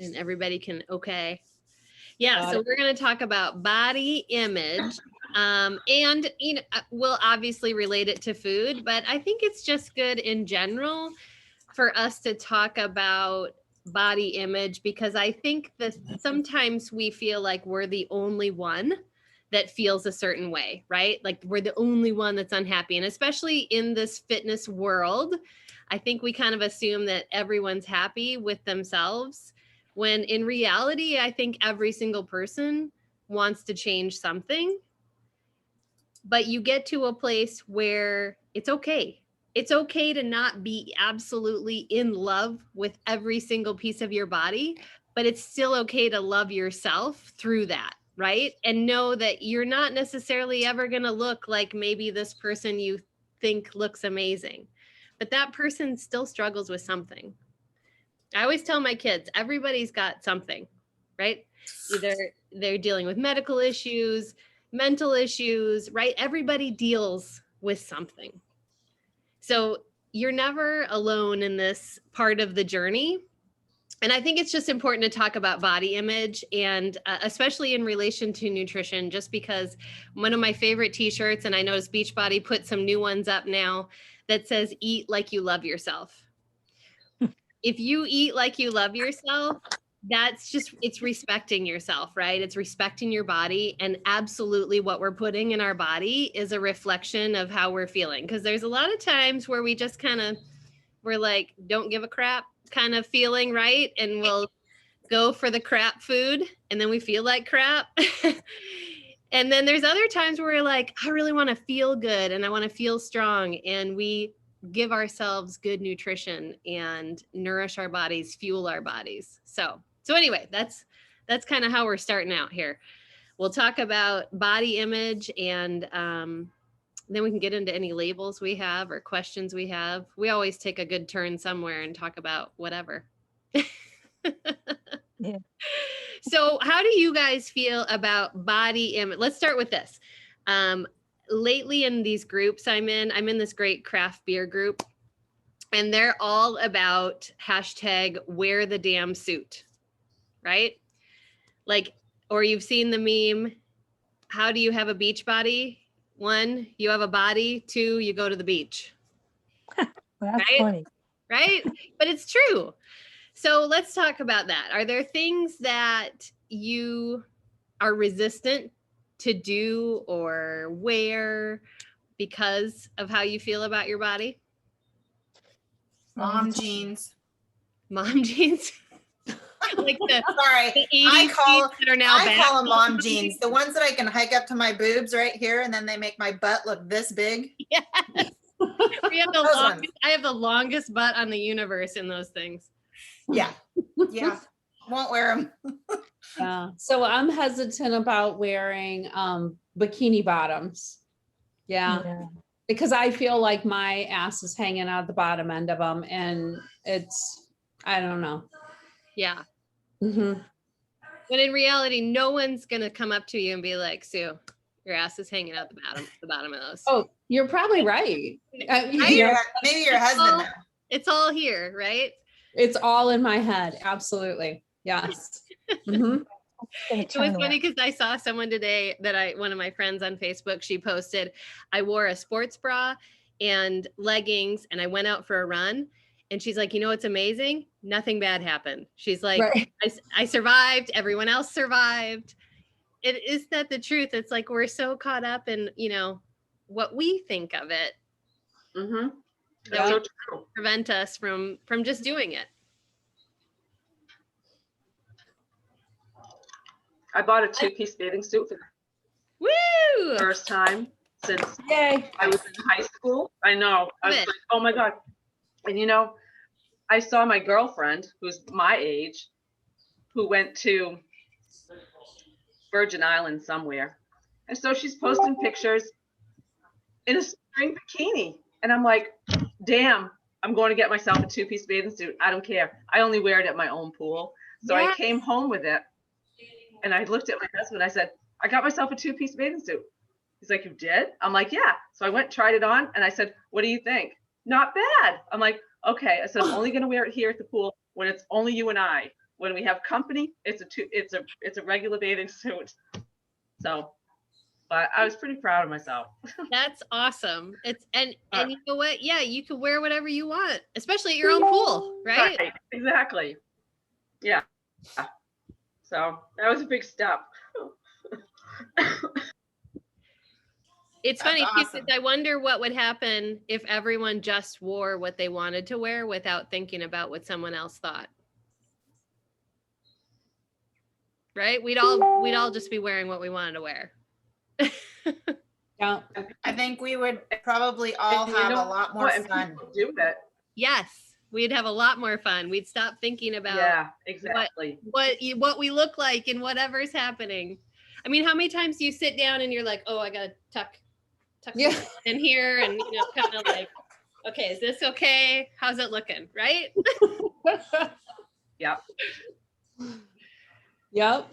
and everybody can, okay. Yeah, so we're going to talk about body image. And, we'll obviously relate it to food, but I think it's just good in general for us to talk about body image, because I think that sometimes we feel like we're the only one that feels a certain way, right? Like we're the only one that's unhappy. And especially in this fitness world, I think we kind of assume that everyone's happy with themselves, when in reality, I think every single person wants to change something. But you get to a place where it's okay. It's okay to not be absolutely in love with every single piece of your body, but it's still okay to love yourself through that, right? And know that you're not necessarily ever going to look like maybe this person you think looks amazing, but that person still struggles with something. I always tell my kids, everybody's got something, right? Either they're dealing with medical issues, mental issues, right? Everybody deals with something. So you're never alone in this part of the journey. And I think it's just important to talk about body image, and especially in relation to nutrition, just because one of my favorite t-shirts, and I noticed Beachbody put some new ones up now, that says, eat like you love yourself. If you eat like you love yourself, it's respecting yourself, right? It's respecting your body. And absolutely what we're putting in our body is a reflection of how we're feeling. Because there's a lot of times where we just we're like, don't give a crap kind of feeling, right? And we'll go for the crap food, and then we feel like crap. And then there's other times where we're like, I really want to feel good and I want to feel strong. And we give ourselves good nutrition and nourish our bodies, fuel our bodies. So anyway, that's kind of how we're starting out here. We'll talk about body image, and then we can get into any labels we have or questions we have. We always take a good turn somewhere and talk about whatever. Yeah. So how do you guys feel about body image? Let's start with this. Lately in these groups I'm in this great craft beer group, and they're all about hashtag wear the damn suit, right? Like, or you've seen the meme, how do you have a beach body? 1, you have a body. 2, you go to the beach. Well, that's right? funny. Right? But it's true. So let's talk about that. Are there things that you are resistant to do or wear because of how you feel about your body? Mom jeans. Mom jeans? Like Sorry, the 80s jeans that are now I back. call them mom jeans. The ones that I can hike up to my boobs right here, and then they make my butt look this big. Yes. I have the longest butt on the universe in those things. Yeah. Yeah. Won't wear them. Yeah. So I'm hesitant about wearing bikini bottoms. Yeah. Because I feel like my ass is hanging out the bottom end of them, and I don't know. Yeah. Mm-hmm. But in reality, no one's going to come up to you and be like, Sue, your ass is hanging out the bottom of those. Oh, you're probably right. Maybe your husband. It's all here, right? It's all in my head. Absolutely. Yes. Mm-hmm. It was funny because I saw someone today one of my friends on Facebook, she posted, I wore a sports bra and leggings and I went out for a run. And she's like, you know, what's amazing? Nothing bad happened. She's like, right. I survived. Everyone else survived. Is that the truth? It's like, we're so caught up in, what we think of it. Mm-hmm. That would prevent us from just doing it. I bought a 2-piece bathing suit for the first time since I was in high school. I know. I was like, oh my God. And I saw my girlfriend, who's my age, who went to Virgin Islands somewhere. And so she's posting pictures in a string bikini. And I'm like, damn, I'm going to get myself a 2-piece bathing suit. I don't care. I only wear it at my own pool. So I came home with it. And I looked at my husband. I said, I got myself a 2-piece bathing suit. He's like, you did? I'm like, yeah. So I went, tried it on. And I said, what do you think? Not bad. I'm like, okay. I said, I'm only going to wear it here at the pool when it's only you and I. When we have company, it's a regular bathing suit. So, but I was pretty proud of myself. That's awesome. It's and you know what? Yeah, you can wear whatever you want, especially at your own pool, right? Right, exactly. Yeah. So that was a big step. It's That's funny too, awesome. 'cause I wonder what would happen if everyone just wore what they wanted to wear without thinking about what someone else thought. Right? We'd all just be wearing what we wanted to wear. Yeah. I think we would probably all And you have a know lot more what? And fun. people do it. Yes, we'd have a lot more fun. We'd stop thinking about Yeah, exactly. what we look like and whatever's happening. I mean, how many times do you sit down and you're like, oh, I gotta tuck Yeah. in here, and kind of like, okay, is this okay? How's it looking? Right? Yeah. Yep.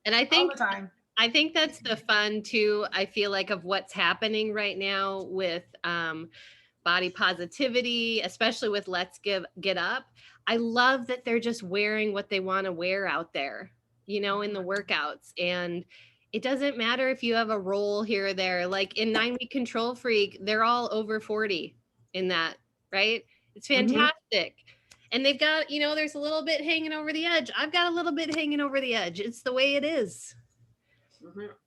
And I All think the time. that's the fun too. I feel like of what's happening right now with body positivity, especially with Let's Get Up. I love that they're just wearing what they want to wear out there, in the workouts. And it doesn't matter if you have a roll here or there. Like in 9-week Control Freak, they're all over 40 in that, right? It's fantastic. And they've got, there's a little bit hanging over the edge. I've got a little bit hanging over the edge. It's the way it is.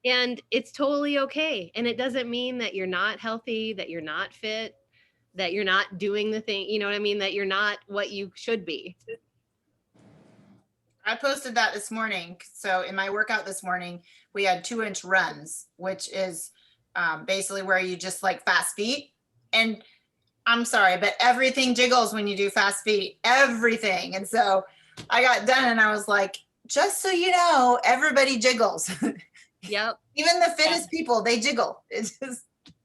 And it's totally okay. And it doesn't mean that you're not healthy, that you're not fit, that you're not doing the thing, you know what I mean? That you're not what you should be. I posted that this morning. So in my workout this morning, we had 2-inch runs, which is basically where you just like fast feet. And I'm sorry, but everything jiggles when you do fast feet, everything. And so I got done and I was like, just so you know, everybody jiggles. Yep. Even the fittest people, they jiggle. It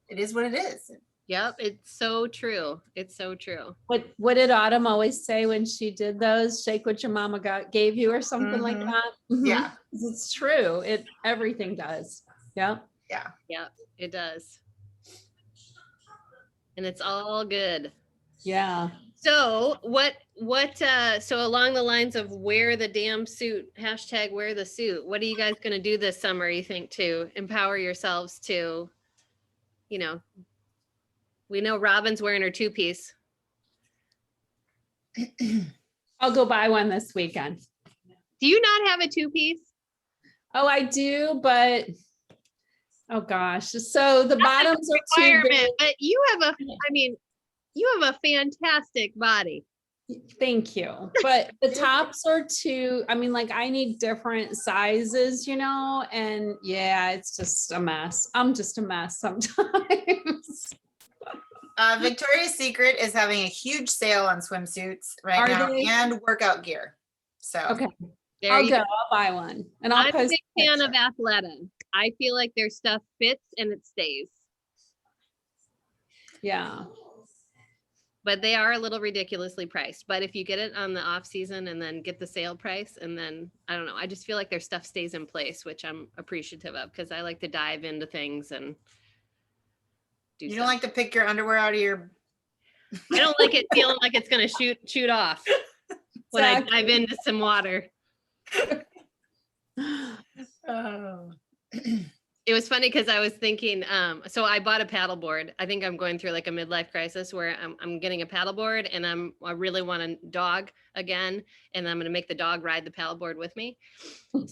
is what it is. Yep. It's so true. It's so true. What did Autumn always say when she did those? Shake what your mama gave you or something like Mhm. that. Mhm. Yeah. It's true. Everything does. Yeah. Yep. It does. And it's all good. Yeah. So so along the lines of wear the damn suit, #wear the suit, what are you guys going to do this summer, you think, to empower yourselves to, we know Robin's wearing her 2-piece. I'll go buy one this weekend. Do you not have a 2-piece? Oh, I do, but oh gosh. So the bottoms are too big. Requirement, but you have a fantastic body. Thank you. But the tops are too, I need different sizes, and yeah, it's just a mess. I'm just a mess sometimes. Victoria's Secret is having a huge sale on swimsuits right now and workout gear. So Okay. There I'll you go. go. I'll buy one. And I'll I'm a post big fan a of picture. Athleta. I feel like their stuff fits and it stays. Yeah. But they are a little ridiculously priced. But if you get it on the off season and then get the sale price, and then I don't know, I just feel like their stuff stays in place, which I'm appreciative of because I like to dive into things and do you stuff. don't like to pick your underwear out of your. I don't like it feeling like it's gonna shoot off when I dive into some water. Oh. It was funny because I was thinking, so I bought a paddleboard. I think I'm going through like a midlife crisis where I'm getting a paddleboard and I really want a dog again, and I'm going to make the dog ride the paddleboard with me.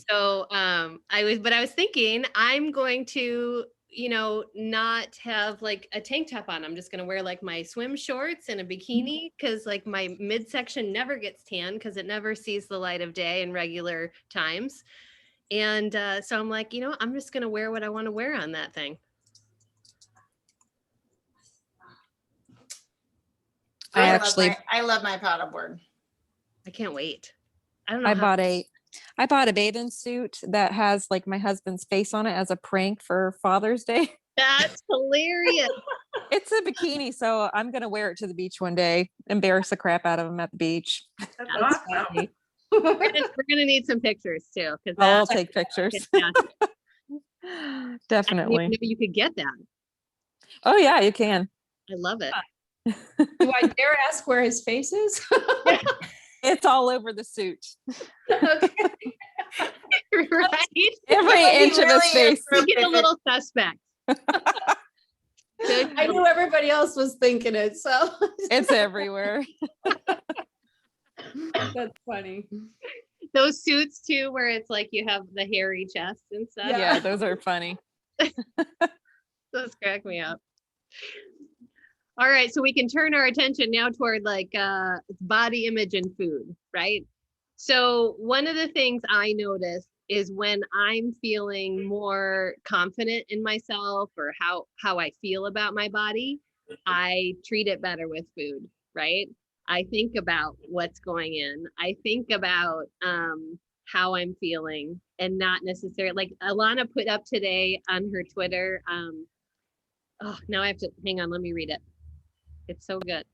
So I was thinking I'm going to, not have like a tank top on. I'm just going to wear like my swim shorts and a bikini because like my midsection never gets tan because it never sees the light of day in regular times. And so I'm like, I'm just going to wear what I want to wear on that thing. I love my paddleboard. I can't wait. I don't know. I bought a bathing suit that has like my husband's face on it as a prank for Father's Day. That's hilarious. It's a bikini, so I'm going to wear it to the beach one day, embarrass the crap out of him at the beach. That's awesome. We're gonna need some pictures too, because I'll take pictures. Definitely. I didn't even know you could get that. Oh yeah, you can. I love it. Do I dare ask where his face is? It's all over the suit. Okay. Right? Every Andy inch of his really is face. You get a little suspect. Good I knew everybody else was thinking it, so It's everywhere. that's funny. Those suits too, where it's like you have the hairy chest and stuff. Yeah, those are funny. Those crack me up. All right, so we can turn our attention now toward like body image and food, right? So one of the things I notice is when I'm feeling more confident in myself or how I feel about my body, I treat it better with food, right? I think about what's going in. I think about how I'm feeling and not necessarily like Alana put up today on her Twitter. Oh, now I have to hang on. Let me read it. It's so good.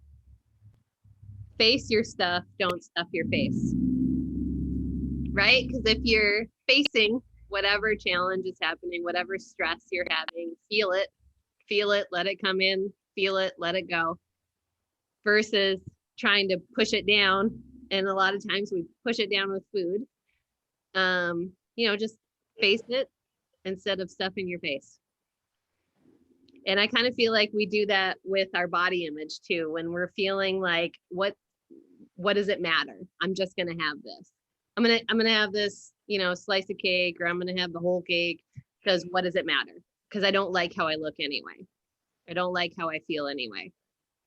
Face your stuff. Don't stuff your face. Right? Because if you're facing whatever challenge is happening, whatever stress you're having, feel it, let it come in, feel it, let it go, versus trying to push it down. And a lot of times we push it down with food. Just face it instead of stuffing your face. And I kind of feel like we do that with our body image too, when we're feeling like, what does it matter? I'm just gonna have this. I'm gonna have this, slice of cake, or I'm gonna have the whole cake, because what does it matter? Because I don't like how I look anyway. I don't like how I feel anyway.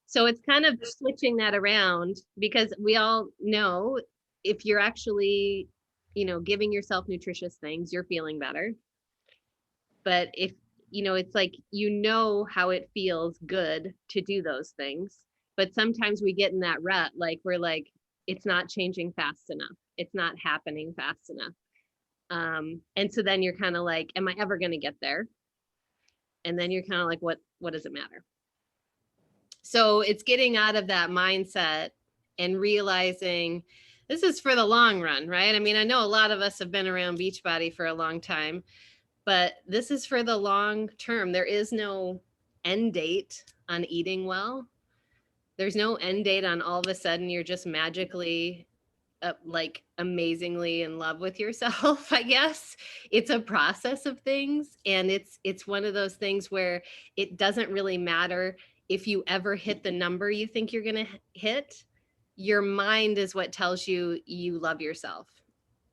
So it's kind of switching that around, because we all know if you're actually, giving yourself nutritious things, you're feeling better. But if, it's like, how it feels good to do those things. But sometimes we get in that rut, like we're like, it's not changing fast enough. It's not happening fast enough. And so then you're kind of like, am I ever going to get there? And then you're kind of like, what does it matter? So it's getting out of that mindset and realizing this is for the long run, right? I mean, I know a lot of us have been around Beachbody for a long time, but this is for the long term. There is no end date on eating well. There's no end date on all of a sudden you're just magically like amazingly in love with yourself. I guess it's a process of things, and it's one of those things where it doesn't really matter if you ever hit the number you think you're going to hit. Your mind is what tells you you love yourself,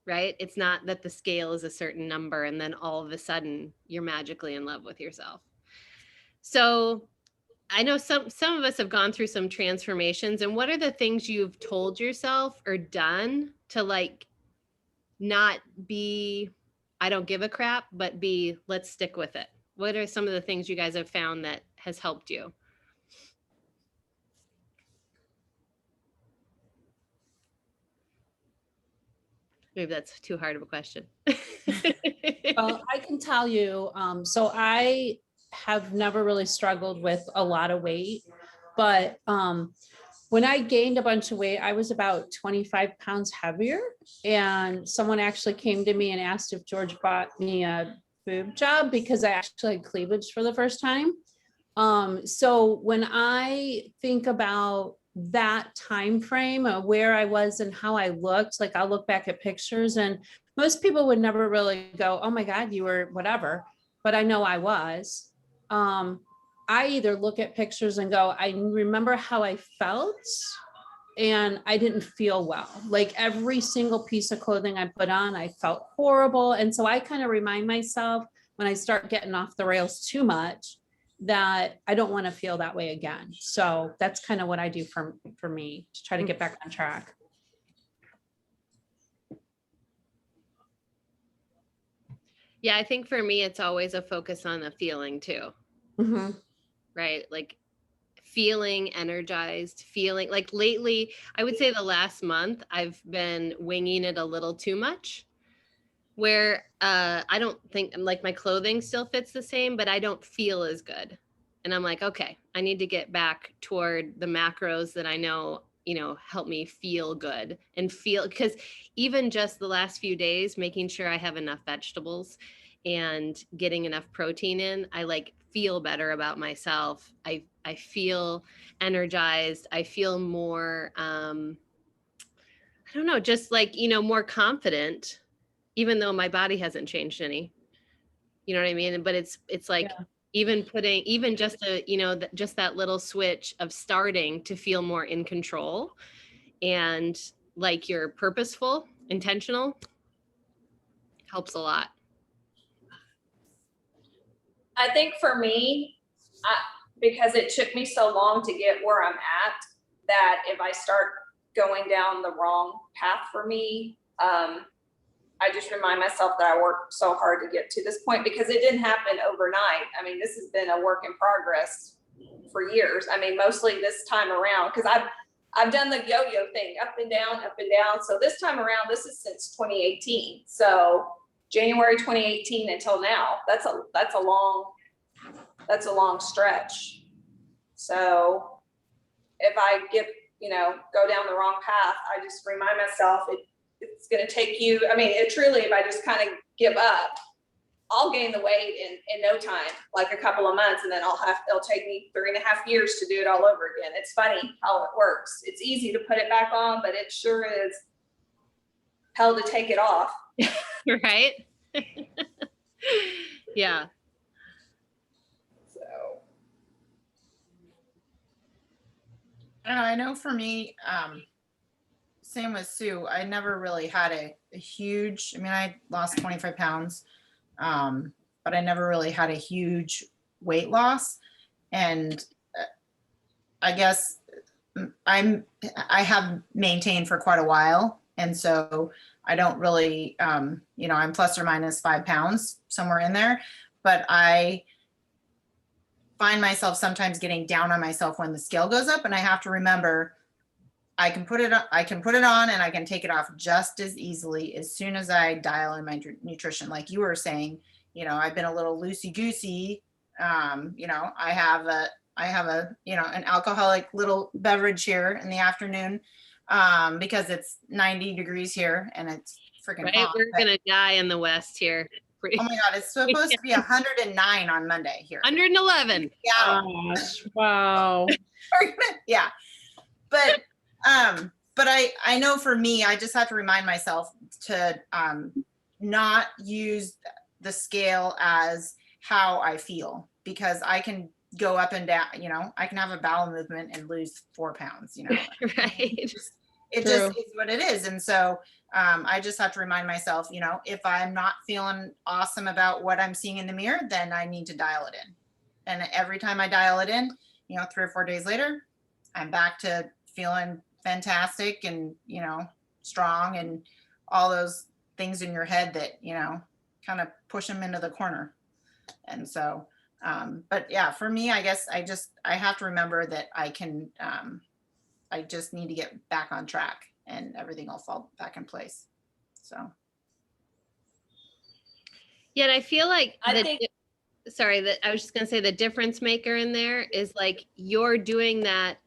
right? It's not that the scale is a certain number and then all of a sudden you're magically in love with yourself. So I know some of us have gone through some transformations, and what are the things you've told yourself or done to like not be, I don't give a crap, but be, let's stick with it? What are some of the things you guys have found that has helped you? Maybe that's too hard of a question. Well, I can tell you, so I have never really struggled with a lot of weight, but when I gained a bunch of weight, I was about 25 pounds heavier. And someone actually came to me and asked if George bought me a boob job because I actually had cleavage for the first time. So when I think about that time frame of where I was and how I looked, like I'll look back at pictures, and most people would never really go, oh my God, you were whatever, but I know I was. I either look at pictures and go, I remember how I felt, and I didn't feel well. Like every single piece of clothing I put on, I felt horrible. And so I kind of remind myself when I start getting off the rails too much that I don't want to feel that way again. So that's kind of what I do for me to try to get back on track. Yeah, I think for me, it's always a focus on the feeling too. Mm-hmm. Right? Like feeling energized, feeling like lately, I would say the last month, I've been winging it a little too much, where I don't think, like, my clothing still fits the same, but I don't feel as good. And I'm like, okay, I need to get back toward the macros that I know, help me feel good and feel, because even just the last few days, making sure I have enough vegetables and getting enough protein in, I like feel better about myself. I feel energized. I feel more don't know, just like, more confident, even though my body hasn't changed any. You know what I mean? But it's like even just just that little switch of starting to feel more in control and like you're purposeful, intentional, helps a lot. I think for me, because it took me so long to get where I'm at, that if I start going down the wrong path for me, I just remind myself that I worked so hard to get to this point, because it didn't happen overnight. I mean, this has been a work in progress for years. I mean, mostly this time around, because I've done the yo-yo thing, up and down, up and down. So this time around, this is since 2018. So January 2018 until now, that's a long stretch. So if I go down the wrong path, I just remind myself it's going to take you. I mean, it truly, if I just kind of give up, I'll gain the weight in no time, like a couple of months, and then it'll take me 3.5 years to do it all over again. It's funny how it works. It's easy to put it back on, but it sure is hell to take it off. Right? Yeah. So I know for me, same with Sue, I never really had a huge, I mean, I lost 25 pounds, but I never really had a huge weight loss. And I guess I have maintained for quite a while. And so I don't really, I'm plus or minus 5 pounds, somewhere in there, but I find myself sometimes getting down on myself when the scale goes up, and I have to remember I can put it on and I can take it off just as easily as soon as I dial in my nutrition. Like you were saying, I've been a little loosey goosey. I have an alcoholic little beverage here in the afternoon, because it's 90 degrees here and it's freaking hot. We're gonna die in the West here. Oh my God, it's supposed to be 109 on Monday here. 111. Yeah. Gosh, wow. Yeah. But I know for me, I just have to remind myself to not use the scale as how I feel, because I can go up and down, I can have a bowel movement and lose 4 pounds, Right. It just is what it is. And so I just have to remind myself, if I'm not feeling awesome about what I'm seeing in the mirror, then I need to dial it in. And every time I dial it in, 3 or 4 days later, I'm back to feeling fantastic and, strong, and all those things in your head that, kind of push them into the corner. And so, but yeah, for me, I guess I have to remember that I can, I just need to get back on track and everything will fall back in place. So. Yeah. And I feel like, I was just going to say the difference maker in there is like, you're doing that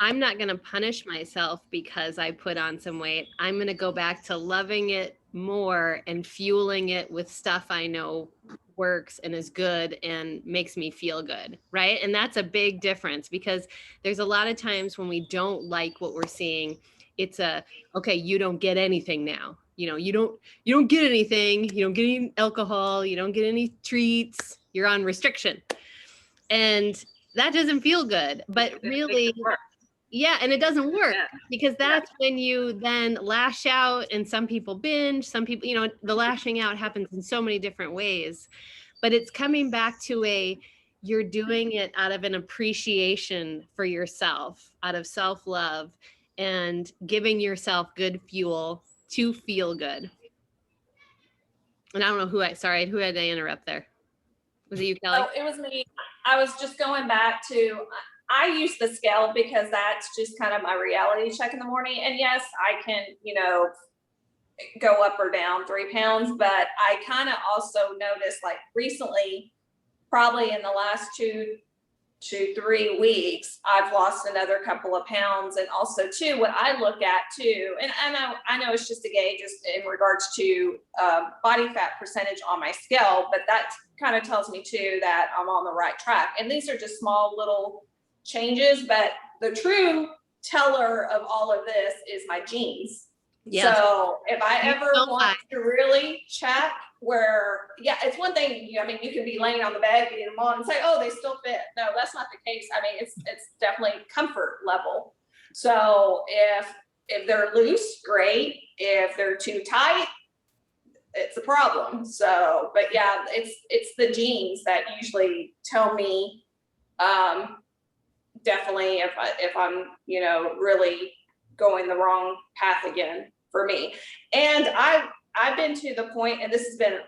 I'm not going to punish myself because I put on some weight. I'm going to go back to loving it more and fueling it with stuff I know works and is good and makes me feel good. Right. And that's a big difference, because there's a lot of times when we don't like what we're seeing, it's okay, you don't get anything now. You don't get anything. You don't get any alcohol. You don't get any treats. You're on restriction. And that doesn't feel good, but really, yeah. And it doesn't work, because that's when you then lash out, and some people binge, some people, the lashing out happens in so many different ways, but it's coming back to you're doing it out of an appreciation for yourself, out of self-love, and giving yourself good fuel to feel good. And I don't know who had to interrupt there. Was it you, Kelly? Oh, it was me. I was just going back to, I use the scale because that's just kind of my reality check in the morning. And yes, I can, go up or down 3 pounds, but I kind of also noticed, like recently, probably in the last 2-3 weeks, I've lost another couple of pounds. And also too, what I look at too, and I know it's just a gauge just in regards to body fat percentage on my scale, but that kind of tells me too that I'm on the right track. And these are just small little changes, but the true teller of all of this is my genes. Yes. So if I ever don't want lie. to really check where, yeah, it's one thing, I mean, you can be laying on the bed, getting them on and say, oh, they still fit. No, that's not the case. I mean, it's definitely comfort level. So if they're loose, great. If they're too tight, it's a problem. So, but yeah, it's the genes that usually tell me, definitely if I'm, really going the wrong path again for me. And I've been to the point, and this has been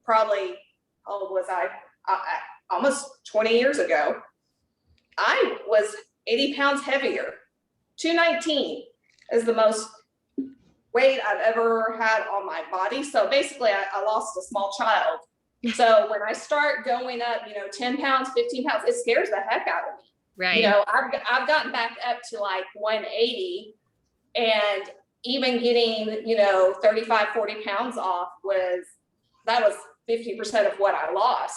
probably, how old was I almost 20 years ago. I was 80 pounds heavier. 219 is the most weight I've ever had on my body. So basically I lost a small child. So when I start going up, 10 pounds, 15 pounds, it scares the heck out of me. Right. I've gotten back up to like 180, and even getting, 35, 40 pounds off was 50% of what I lost.